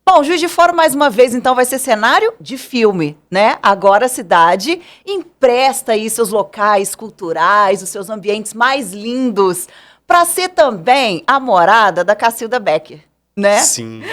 Bom, Juiz de Fora, mais uma vez, então, vai ser cenário de filme, né? Agora a cidade empresta aí seus locais culturais, os seus ambientes mais lindos, para ser também a morada da Cacilda Becker, né? Sim.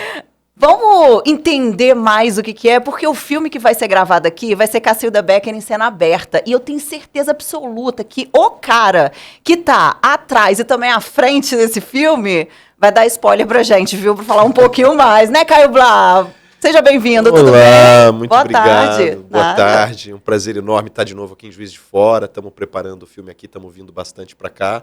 Vamos entender mais o que é, porque o filme que vai ser gravado aqui vai ser Cacilda Becker em cena aberta. E eu tenho certeza absoluta que o cara que tá atrás e também à frente desse filme vai dar spoiler pra gente, viu? Pra falar um pouquinho mais, né, Caio Blá? Seja bem-vindo, tudo bem? Olá, muito Boa obrigado. tarde. Boa Nada. tarde. Um prazer enorme estar de novo aqui em Juiz de Fora. Estamos preparando o filme aqui, estamos vindo bastante para cá.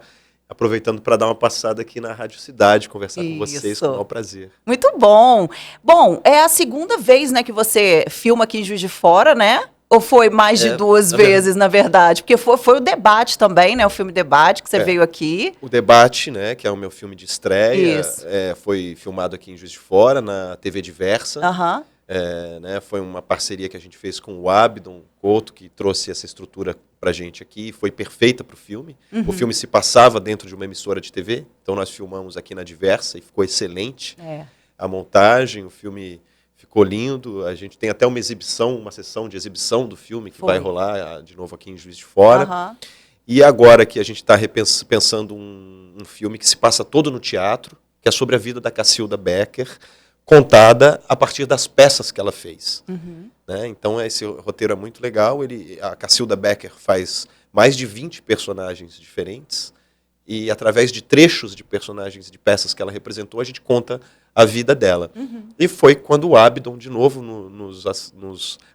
Aproveitando para dar uma passada aqui na Rádio Cidade, conversar com vocês, com o maior prazer. Muito bom. Bom, é a segunda vez, né, que você filma aqui em Juiz de Fora, né? Ou foi mais de duas vezes, na verdade? Porque foi o Debate também, né? O filme Debate, que você veio aqui. O Debate, né, que é o meu filme de estreia, Isso. foi filmado aqui em Juiz de Fora, na TV Diversa. Aham. Né, foi uma parceria que a gente fez com o Abdon Couto, que trouxe essa estrutura pra gente aqui, foi perfeita pro filme. O filme se passava dentro de uma emissora de TV, então nós filmamos aqui na Diversa e ficou excelente. A montagem, o filme ficou lindo, a gente tem até uma exibição, uma sessão de exibição do filme que vai rolar de novo aqui em Juiz de Fora. E agora que a gente está pensando um filme que se passa todo no teatro, que é sobre a vida da Cacilda Becker, contada a partir das peças que ela fez. Né? Então esse roteiro é muito legal. A Cacilda Becker faz mais de 20 personagens diferentes e através de trechos de personagens de peças que ela representou, a gente conta a vida dela. E foi quando o Abdon, de novo, nos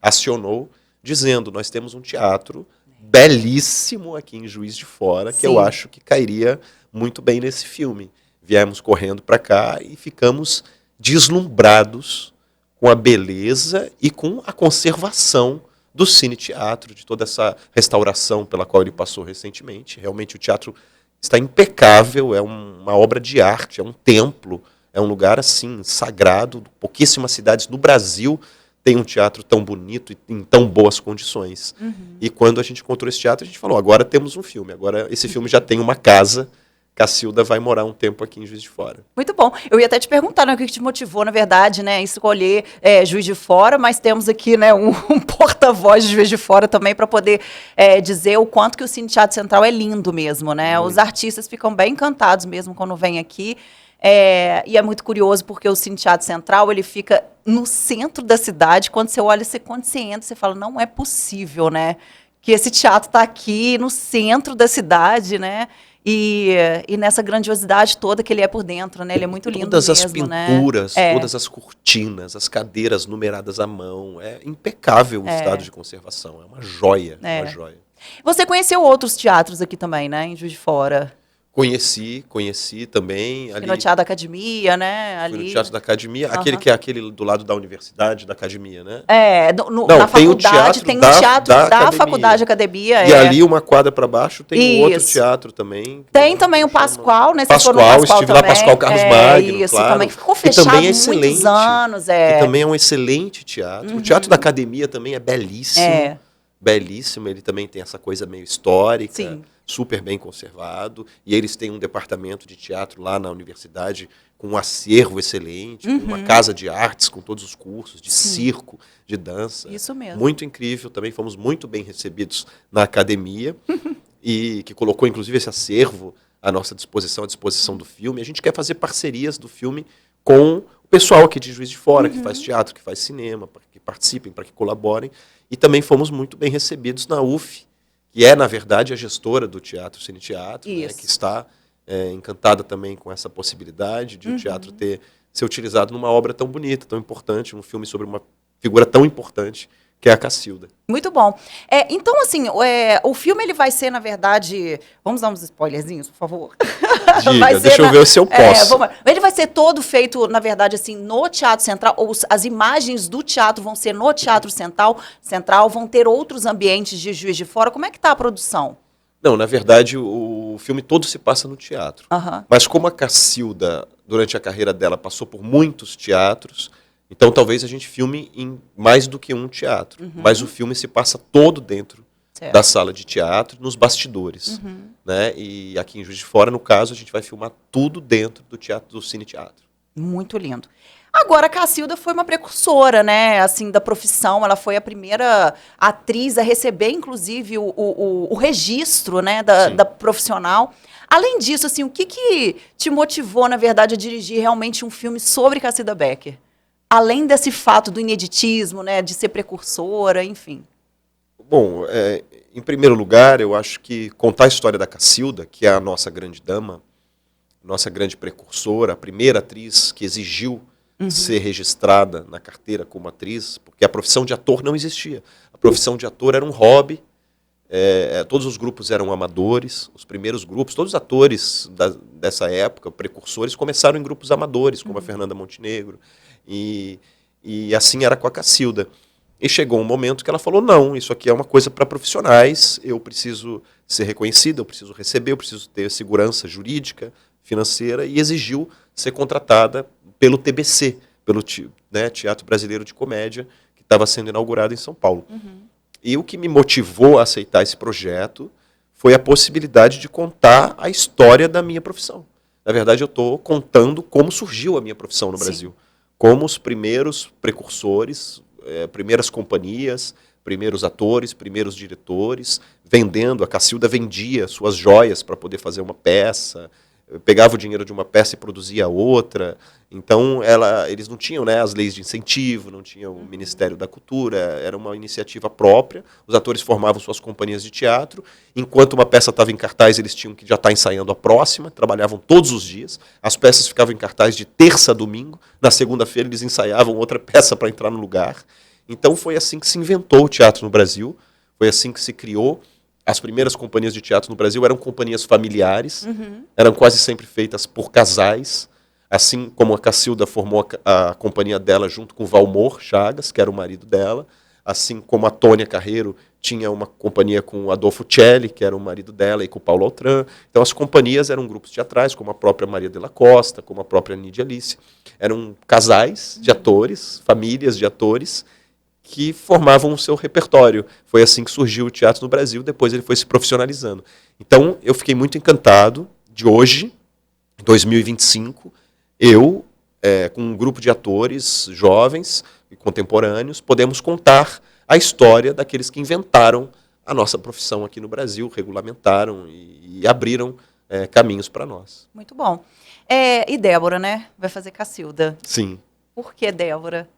acionou, dizendo, nós temos um teatro belíssimo aqui em Juiz de Fora, que eu acho que cairia muito bem nesse filme. Viemos correndo para cá e ficamos deslumbrados com a beleza e com a conservação do cine-teatro, de toda essa restauração pela qual ele passou recentemente. Realmente o teatro está impecável, é uma obra de arte, é um templo, é um lugar assim sagrado. Pouquíssimas cidades no Brasil têm um teatro tão bonito e em tão boas condições. E quando a gente encontrou esse teatro, a gente falou, agora temos um filme, agora esse filme já tem uma casa. Cacilda vai morar um tempo aqui em Juiz de Fora. Muito bom. Eu ia até te perguntar, né, o que te motivou, na verdade, né, escolher Juiz de Fora, mas temos aqui, né, um porta-voz de Juiz de Fora também para poder dizer o quanto que o Cine Teatro Central é lindo mesmo, né? Os artistas ficam bem encantados mesmo quando vêm aqui. E é muito curioso porque o Cine Teatro Central, ele fica no centro da cidade. Quando você olha, quando você entra, você fala, não é possível, né? Que esse teatro está aqui no centro da cidade, né? E nessa grandiosidade toda que ele é por dentro, né? Ele é muito lindo todas mesmo, as pinturas, né? todas as cortinas, as cadeiras numeradas à mão. É impecável o estado de conservação. É uma joia, uma joia. Você conheceu outros teatros aqui também, né? Em Juiz de Fora. Conheci também. Ali, no Teatro da Academia, né? Ali. No Teatro da Academia, aquele que é aquele do lado da universidade, da Academia, né? Não, na faculdade tem o teatro da Faculdade Academia. E ali uma quadra para baixo tem um outro teatro também. Tem também o Pascoal, né? Pascoal, estive lá, Pascoal Carlos Magno, isso, claro. Também ficou fechado também é muitos anos. Que também é um excelente teatro. O Teatro da Academia também é belíssimo. Belíssimo, ele também tem essa coisa meio histórica. Sim. Super bem conservado, e eles têm um departamento de teatro lá na universidade com um acervo excelente, com uma casa de artes, com todos os cursos, de circo, de dança. Isso mesmo. Muito incrível, também fomos muito bem recebidos na academia, e que colocou inclusive esse acervo à nossa disposição, à disposição do filme. A gente quer fazer parcerias do filme com o pessoal aqui de Juiz de Fora, que faz teatro, que faz cinema, para que participem, para que colaborem, e também fomos muito bem recebidos na UF, que é, na verdade, a gestora do Teatro Cine Teatro, né, que está encantada também com essa possibilidade de o teatro ser utilizado numa obra tão bonita, tão importante, num filme sobre uma figura tão importante, que é a Cacilda. Muito bom. Então, assim, o filme ele vai ser, na verdade... Vamos dar uns spoilerzinhos, por favor? Diga, deixa eu ver se eu posso. Ele vai ser todo feito, na verdade, assim, no Teatro Central, ou as imagens do teatro vão ser no Teatro Central, vão ter outros ambientes de Juiz de Fora. Como é que está a produção? Não, na verdade, o filme todo se passa no teatro. Mas como a Cacilda, durante a carreira dela, passou por muitos teatros... Então, talvez a gente filme em mais do que um teatro. Mas o filme se passa todo dentro da sala de teatro, nos bastidores. Né? E aqui em Juiz de Fora, no caso, a gente vai filmar tudo dentro do teatro, do Cine Teatro. Muito lindo. Agora, a Cacilda foi uma precursora, né, assim, da profissão. Ela foi a primeira atriz a receber, inclusive, o registro, né, da profissional. Além disso, assim, o que te motivou, na verdade, a dirigir realmente um filme sobre Cacilda Becker? Além desse fato do ineditismo, né, de ser precursora, enfim. Bom, em primeiro lugar, eu acho que contar a história da Cacilda, que é a nossa grande dama, nossa grande precursora, a primeira atriz que exigiu ser registrada na carteira como atriz, porque a profissão de ator não existia. A profissão de ator era um hobby, todos os grupos eram amadores, os primeiros grupos, todos os atores dessa época, precursores, começaram em grupos amadores, como a Fernanda Montenegro, e assim era com a Cacilda. E chegou um momento que ela falou, não, isso aqui é uma coisa para profissionais, eu preciso ser reconhecida, eu preciso receber, eu preciso ter segurança jurídica, financeira, e exigiu ser contratada pelo TBC, pelo Teatro Brasileiro de Comédia, que estava sendo inaugurado em São Paulo. E o que me motivou a aceitar esse projeto foi a possibilidade de contar a história da minha profissão. Na verdade, eu estou contando como surgiu a minha profissão no Brasil. Como os primeiros precursores, primeiras companhias, primeiros atores, primeiros diretores, vendendo. A Cacilda vendia suas joias para poder fazer uma peça, pegava o dinheiro de uma peça e produzia outra. Então, eles não tinham, né, as leis de incentivo, não tinham o Ministério da Cultura, era uma iniciativa própria. Os atores formavam suas companhias de teatro. Enquanto uma peça estava em cartaz, eles tinham que já estar ensaiando a próxima, trabalhavam todos os dias. As peças ficavam em cartaz de terça a domingo. Na segunda-feira, eles ensaiavam outra peça para entrar no lugar. Então, foi assim que se inventou o teatro no Brasil, foi assim que se criou. As primeiras companhias de teatro no Brasil eram companhias familiares, eram quase sempre feitas por casais, assim como a Cacilda formou a companhia dela junto com o Valmor Chagas, que era o marido dela, assim como a Tônia Carreiro tinha uma companhia com o Adolfo Celli, que era o marido dela, e com o Paulo Altran. Então as companhias eram grupos teatrais, como a própria Maria de la Costa, como a própria Nídia Alice. Eram casais de atores, famílias de atores, que formavam o seu repertório. Foi assim que surgiu o teatro no Brasil, depois ele foi se profissionalizando. Então, eu fiquei muito encantado de hoje, 2025, eu, com um grupo de atores jovens e contemporâneos, podemos contar a história daqueles que inventaram a nossa profissão aqui no Brasil, regulamentaram e abriram caminhos para nós. Muito bom. E Débora, né? Vai fazer Cacilda. Sim. Por que Débora?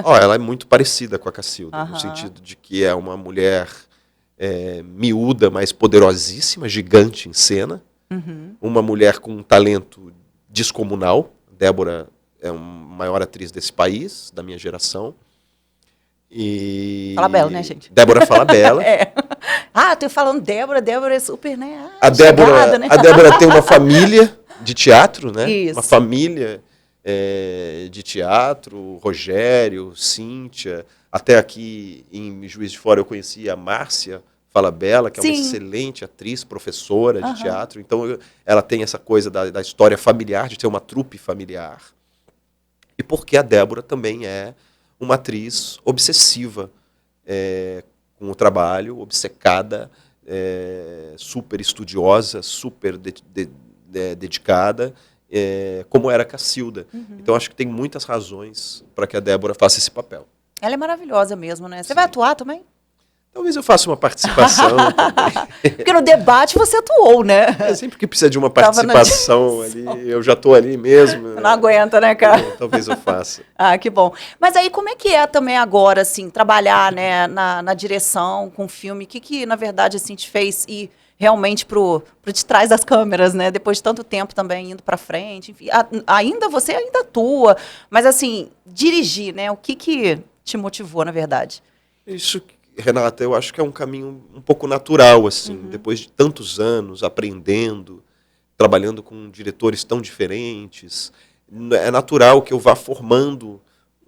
Ela é muito parecida com a Cacilda, no sentido de que é uma mulher miúda, mas poderosíssima, gigante em cena. Uma mulher com um talento descomunal. Débora é a maior atriz desse país, da minha geração. Fala Bela, né, gente? Débora Falabella. Tô falando Débora é super, né? A Débora, chegada, né? a Débora tem uma família de teatro, né? Isso. Uma família de teatro, Rogério, Cíntia. Até aqui em Juiz de Fora eu conheci a Márcia Falabella, que é uma excelente atriz, professora de teatro. Então ela tem essa coisa da história familiar, de ter uma trupe familiar. E porque a Débora também é uma atriz obsessiva com o trabalho, obcecada, super estudiosa, super dedicada, como era a Cacilda. Então acho que tem muitas razões para que a Débora faça esse papel. Ela é maravilhosa mesmo, né? Você vai atuar também? Talvez eu faça uma participação também. Porque no debate você atuou, né? Sempre que precisa de uma participação ali, eu já estou ali mesmo. Não aguenta, né, cara? Talvez eu faça. Que bom. Mas aí, como é que é também agora, assim, trabalhar, né, na direção, com filme? O que, na verdade, assim, te fez ir realmente pro de trás das câmeras, né? Depois de tanto tempo também indo para frente, enfim. Você ainda atua, mas, assim, dirigir, né? O que te motivou, na verdade? Isso, Renata, eu acho que é um caminho um pouco natural, assim, depois de tantos anos aprendendo, trabalhando com diretores tão diferentes, é natural que eu vá formando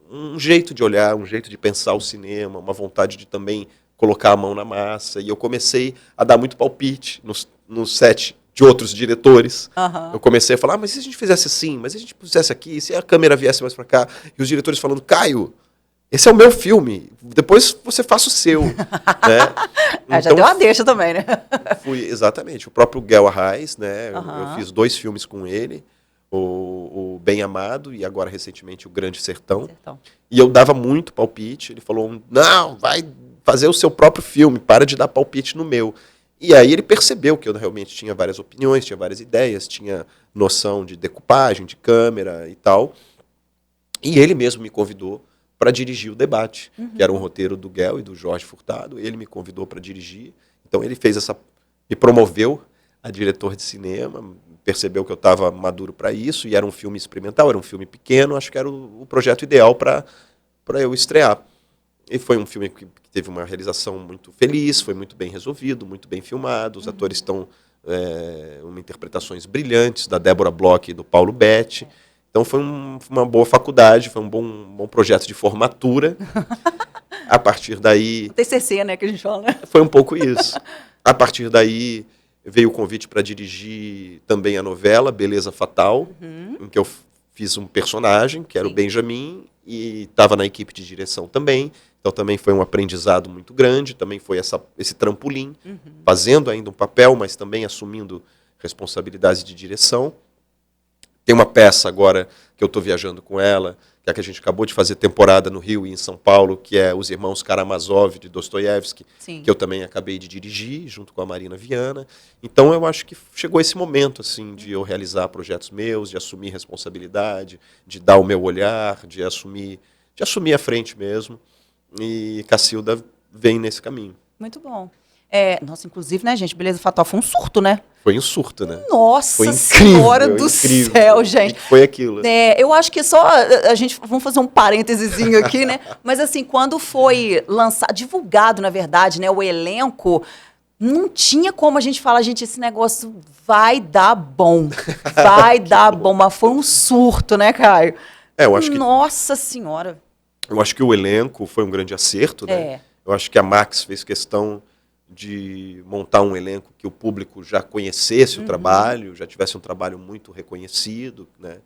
um jeito de olhar, um jeito de pensar o cinema, uma vontade de também colocar a mão na massa, e eu comecei a dar muito palpite no set de outros diretores. Eu comecei a falar, mas se a gente fizesse assim, mas se a gente pusesse aqui, se a câmera viesse mais para cá, e os diretores falando, Caio, esse é o meu filme, depois você faça o seu. Né? Então, já deu uma deixa também, né? Exatamente, o próprio Guel Arraes, né? Eu fiz 2 filmes com ele, o Bem Amado e agora recentemente o Grande Sertão. Sertão. E eu dava muito palpite. Ele falou, não, vai fazer o seu próprio filme, para de dar palpite no meu. E aí ele percebeu que eu realmente tinha várias opiniões, tinha várias ideias, tinha noção de decupagem, de câmera e tal. E ele mesmo me convidou para dirigir o debate, que era um roteiro do Guel e do Jorge Furtado. Ele me convidou para dirigir. Então ele fez me promoveu a diretor de cinema, percebeu que eu estava maduro para isso, e era um filme experimental, era um filme pequeno, acho que era o projeto ideal para eu estrear. E foi um filme que teve uma realização muito feliz, foi muito bem resolvido, muito bem filmado, os atores estão interpretações brilhantes da Débora Bloch e do Paulo Betti. Então foi uma boa faculdade, foi um bom projeto de formatura. A partir daí... O TCC, né, que a gente fala, né? Foi um pouco isso. A partir daí veio o convite para dirigir também a novela Beleza Fatal, em que eu fiz um personagem, que era o Benjamin, e estava na equipe de direção também. Então também foi um aprendizado muito grande, também foi esse trampolim, fazendo ainda um papel, mas também assumindo responsabilidades de direção. Tem uma peça agora que eu estou viajando com ela, que é a que a gente acabou de fazer temporada no Rio e em São Paulo, que é Os Irmãos Karamazov, de Dostoiévski, que eu também acabei de dirigir, junto com a Marina Viana. Então eu acho que chegou esse momento assim, de eu realizar projetos meus, de assumir responsabilidade, de dar o meu olhar, de assumir a frente mesmo. E Cacilda vem nesse caminho. Muito bom. Nossa, inclusive, né, gente, Beleza Fatal foi um surto, né? Foi um surto, né? Nossa foi Senhora do incrível. Céu, gente. O que foi aquilo? Eu acho que só vamos fazer um parêntesezinho aqui, né? Mas assim, quando foi lançado, divulgado, na verdade, né, o elenco, não tinha como a gente falar, gente, esse negócio vai dar bom. Vai dar bom, mas foi um surto, né, Caio? Eu acho que... Nossa Senhora. Eu acho que o elenco foi um grande acerto, né? Eu acho que a Max fez questão de montar um elenco que o público já conhecesse o trabalho, já tivesse um trabalho muito reconhecido, né?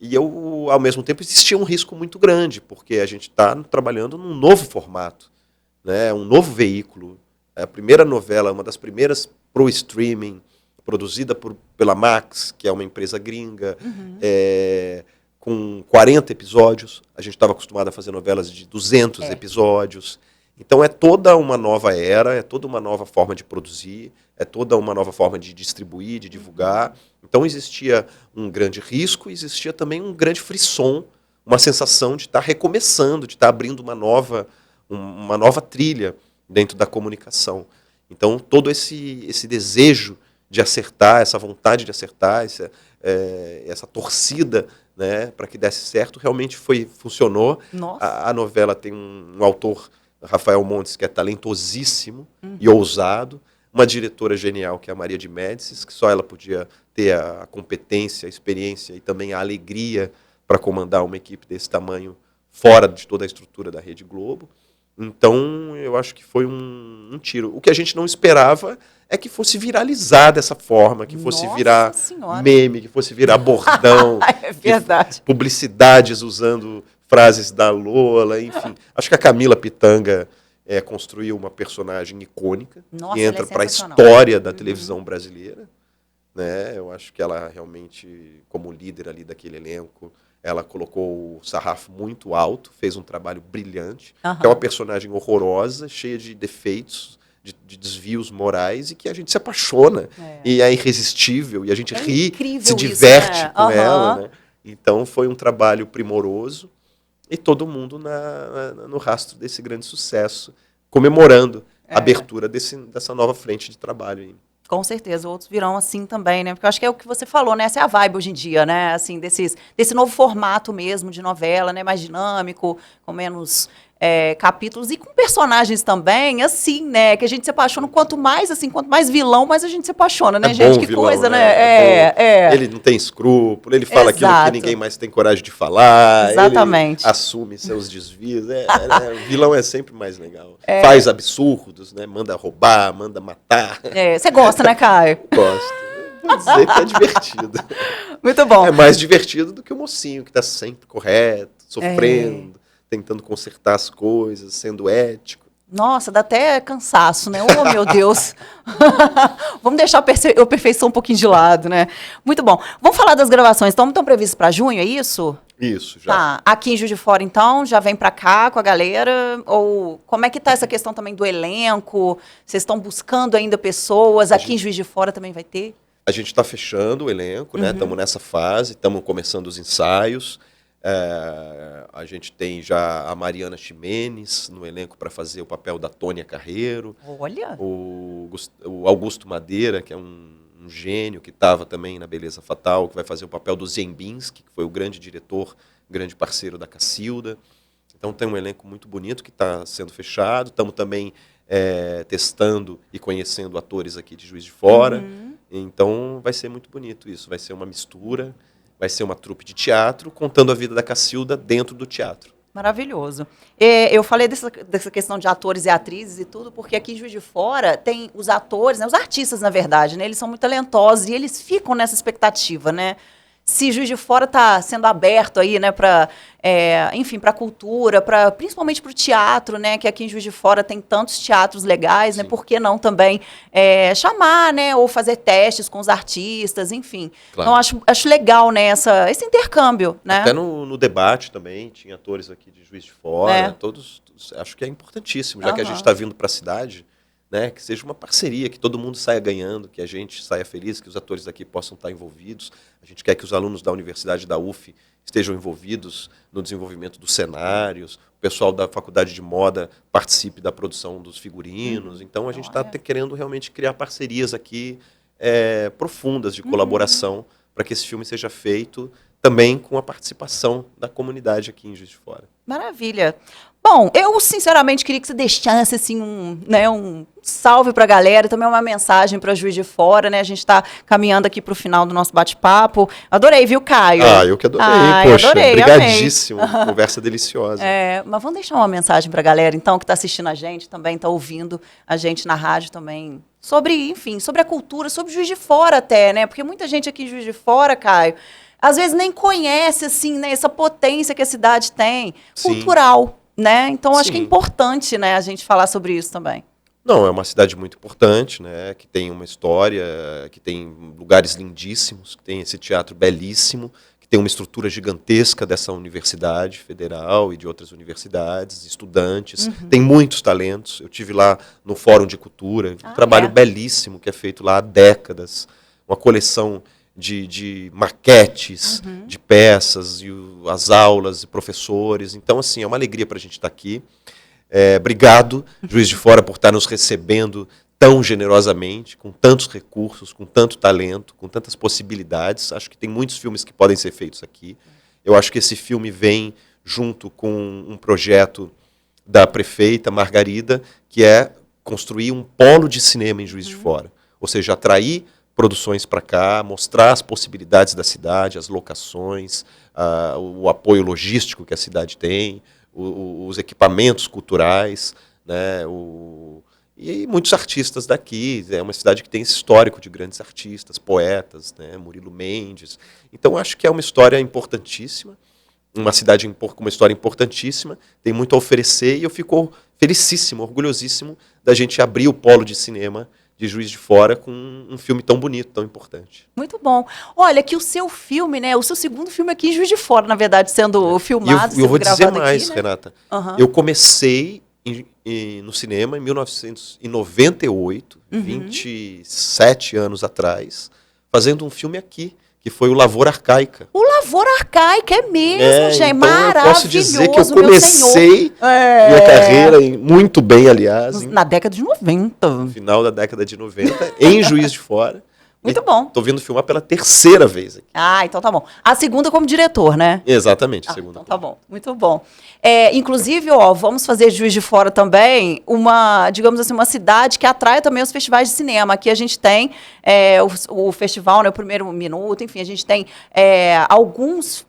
E ao mesmo tempo, existia um risco muito grande, porque a gente está trabalhando num novo formato, né? Um novo veículo. A primeira novela, uma das primeiras pro streaming, produzida pela Max, que é uma empresa gringa, com 40 episódios. A gente estava acostumado a fazer novelas de 200 episódios. Então é toda uma nova era, é toda uma nova forma de produzir, é toda uma nova forma de distribuir, de divulgar. Então existia um grande risco, existia também um grande frisson, uma sensação de estar recomeçando, de estar abrindo uma nova trilha dentro da comunicação. Então todo esse desejo de acertar, essa vontade de acertar, essa torcida, né, para que desse certo, realmente funcionou. A novela tem um autor, Rafael Montes, que é talentosíssimo e ousado, uma diretora genial, que é a Maria de Médicis, que só ela podia ter a competência, a experiência e também a alegria para comandar uma equipe desse tamanho fora de toda a estrutura da Rede Globo. Então, eu acho que foi um tiro. O que a gente não esperava é que fosse viralizar dessa forma, que fosse virar meme, que fosse virar bordão, é verdade. Publicidades usando frases da Lola, enfim. Acho que a Camila Pitanga construiu uma personagem icônica, que entra para a história da televisão brasileira. Né? Eu acho que ela realmente, como líder ali daquele elenco, ela colocou o sarrafo muito alto, fez um trabalho brilhante, que é uma personagem horrorosa, cheia de defeitos, de desvios morais, e que a gente se apaixona, e é irresistível, e a gente ri, se diverte isso, né? com ela. Né? Então foi um trabalho primoroso, e todo mundo no rastro desse grande sucesso, comemorando a abertura dessa nova frente de trabalho aí. Com certeza, outros virão assim também, né? Porque eu acho que é o que você falou, né? Essa é a vibe hoje em dia, né? Assim, desse novo formato mesmo de novela, né? Mais dinâmico, com menos capítulos e com personagens também, assim, né? Que a gente se apaixona, quanto mais vilão, mais a gente se apaixona, né, gente? Que vilão, coisa, né? Ele não tem escrúpulo, ele fala aquilo que ninguém mais tem coragem de falar. Exatamente. Ele assume seus desvios. Vilão é sempre mais legal. Faz absurdos, né? Manda roubar, manda matar. Você gosta, né, Caio? Gosto. Vou dizer que é divertido. Muito bom. É mais divertido do que o mocinho, que está sempre correto, sofrendo, tentando consertar as coisas, sendo ético. Nossa, dá até cansaço, né? Oh, meu Deus. Vamos deixar a perfeição um pouquinho de lado, né? Muito bom. Vamos falar das gravações. Então, estão previstas para junho, é isso? Isso, já. Tá. Aqui em Juiz de Fora, então, já vem para cá com a galera? Ou como é que tá essa questão também do elenco? Vocês estão buscando ainda pessoas? Aqui em Juiz de Fora também vai ter? A gente está fechando o elenco, né? Estamos nessa fase, estamos começando os ensaios. A gente tem já a Mariana Ximenes no elenco para fazer o papel da Tônia Carreiro. Olha! O Augusto Madeira, que é um gênio que estava também na Beleza Fatal, que vai fazer o papel do Zembinski, que foi o grande diretor, grande parceiro da Cacilda. Então tem um elenco muito bonito que está sendo fechado. Estamos também testando e conhecendo atores aqui de Juiz de Fora. Então vai ser muito bonito isso. Vai ser uma mistura. Vai ser uma trupe de teatro, contando a vida da Cacilda dentro do teatro. Maravilhoso. Eu falei dessa questão de atores e atrizes e tudo, porque aqui em Juiz de Fora tem os atores, né, os artistas, na verdade, né, eles são muito talentosos e eles ficam nessa expectativa, né? Se Juiz de Fora está sendo aberto aí, né, para, enfim, para a cultura, principalmente para o teatro, né, que aqui em Juiz de Fora tem tantos teatros legais, né, por que não também chamar, né, ou fazer testes com os artistas, enfim. Claro. Então, acho legal, né, esse intercâmbio, né? Até no debate também, tinha atores aqui de Juiz de Fora, todos, acho que é importantíssimo, já que a gente está vindo para a cidade, né, que seja uma parceria, que todo mundo saia ganhando, que a gente saia feliz, que os atores aqui possam estar envolvidos. A gente quer que os alunos da Universidade da UF estejam envolvidos no desenvolvimento dos cenários, o pessoal da Faculdade de Moda participe da produção dos figurinos. Então, a gente está querendo realmente criar parcerias aqui profundas de colaboração para que esse filme seja feito também com a participação da comunidade aqui em Juiz de Fora. Maravilha. Bom, eu sinceramente queria que você deixasse assim, um salve para a galera, também uma mensagem para Juiz de Fora, né? A gente está caminhando aqui para o final do nosso bate-papo. Adorei, viu, Caio? Eu que adorei, poxa, adorei, obrigadíssimo, conversa deliciosa. Mas vamos deixar uma mensagem para a galera, então, que está assistindo a gente, também está ouvindo a gente na rádio também, sobre a cultura, sobre Juiz de Fora até, né? Porque muita gente aqui em Juiz de Fora, Caio, às vezes nem conhece, assim, né, essa potência que a cidade tem, cultural, né? Então, acho que é importante, né, a gente falar sobre isso também. Não, é uma cidade muito importante, né, que tem uma história, que tem lugares lindíssimos, que tem esse teatro belíssimo, que tem uma estrutura gigantesca dessa universidade federal e de outras universidades, estudantes, tem muitos talentos. Eu tive lá no Fórum de Cultura, um trabalho belíssimo que é feito lá há décadas, uma coleção de maquetes, de peças, e as aulas, e professores. Então, assim, é uma alegria para a gente estar aqui. Obrigado, Juiz de Fora, por estar nos recebendo tão generosamente, com tantos recursos, com tanto talento, com tantas possibilidades. Acho que tem muitos filmes que podem ser feitos aqui. Eu acho que esse filme vem junto com um projeto da prefeita Margarida, que é construir um polo de cinema em Juiz de Fora. Ou seja, atrair produções para cá, mostrar as possibilidades da cidade, as locações, o apoio logístico que a cidade tem, os equipamentos culturais, né, e muitos artistas daqui. É uma cidade que tem esse histórico de grandes artistas, poetas, né, Murilo Mendes. Então, acho que é uma história importantíssima, uma cidade com uma história importantíssima, tem muito a oferecer, e eu fico felicíssimo, orgulhosíssimo da gente abrir o polo de cinema de Juiz de Fora com um filme tão bonito, tão importante. Muito bom. Olha, que o seu filme, né, o seu segundo filme aqui em Juiz de Fora, na verdade, sendo filmado, e eu vou dizer mais, aqui, né? Renata. Eu comecei no cinema em 1998, 27 anos atrás, fazendo um filme aqui, que foi o Lavoura Arcaica. O Lavoura Arcaica, é mesmo, gente, então maravilhoso. Eu posso dizer que eu comecei minha carreira muito bem, aliás. Na década de 90. No final da década de 90, em Juiz de Fora. Muito bom. Estou vindo filmar pela terceira vez aqui. Então tá bom. A segunda como diretor, né? Exatamente, a segunda. Então tá bom, muito bom. Inclusive, vamos fazer Juiz de Fora também digamos assim, uma cidade que atrai também os festivais de cinema. Aqui a gente tem o festival, né, o Primeiro Minuto, enfim, a gente tem alguns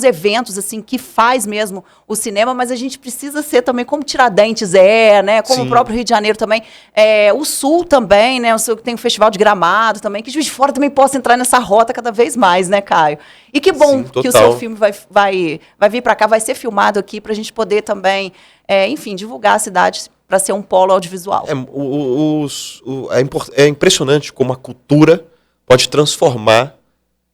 eventos assim que faz mesmo o cinema, mas a gente precisa ser também como Tiradentes né, como o próprio Rio de Janeiro também, o Sul também, né, tem o Festival de Gramado também, que Juiz de Fora também possa entrar nessa rota cada vez mais, né, Caio? E que bom que o seu filme vai vir para cá, vai ser filmado aqui para a gente poder também, enfim, divulgar a cidade para ser um polo audiovisual. É impressionante como a cultura pode transformar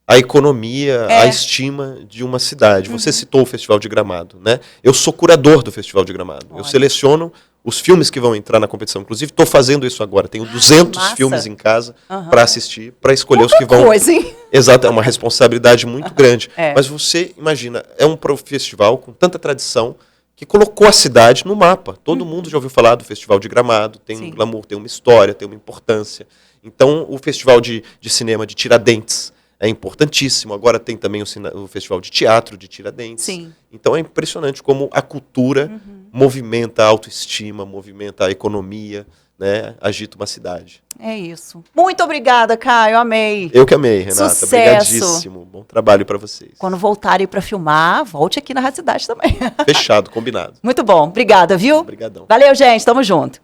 a economia, a estima de uma cidade. Você citou o Festival de Gramado, né? Eu sou curador do Festival de Gramado. Olha. Eu seleciono os filmes que vão entrar na competição. Inclusive, estou fazendo isso agora. Tenho 200 filmes em casa para assistir, para escolher os que vão... Coisa, hein? Exato, é uma responsabilidade muito grande. Mas você imagina, é um festival com tanta tradição que colocou a cidade no mapa. Todo mundo já ouviu falar do Festival de Gramado, tem um glamour, tem uma história, tem uma importância. Então, o Festival de Cinema de Tiradentes é importantíssimo. Agora tem também o Festival de Teatro de Tiradentes. Sim. Então, é impressionante como a cultura movimenta a autoestima, movimenta a economia, né? Agita uma cidade. É isso. Muito obrigada, Caio. Amei. Eu que amei, Renata. Sucesso. Obrigadíssimo. Bom trabalho para vocês. Quando voltarem para filmar, volte aqui na Rádio Cidade também. Fechado, combinado. Muito bom. Obrigada, viu? Obrigadão. Valeu, gente. Tamo junto.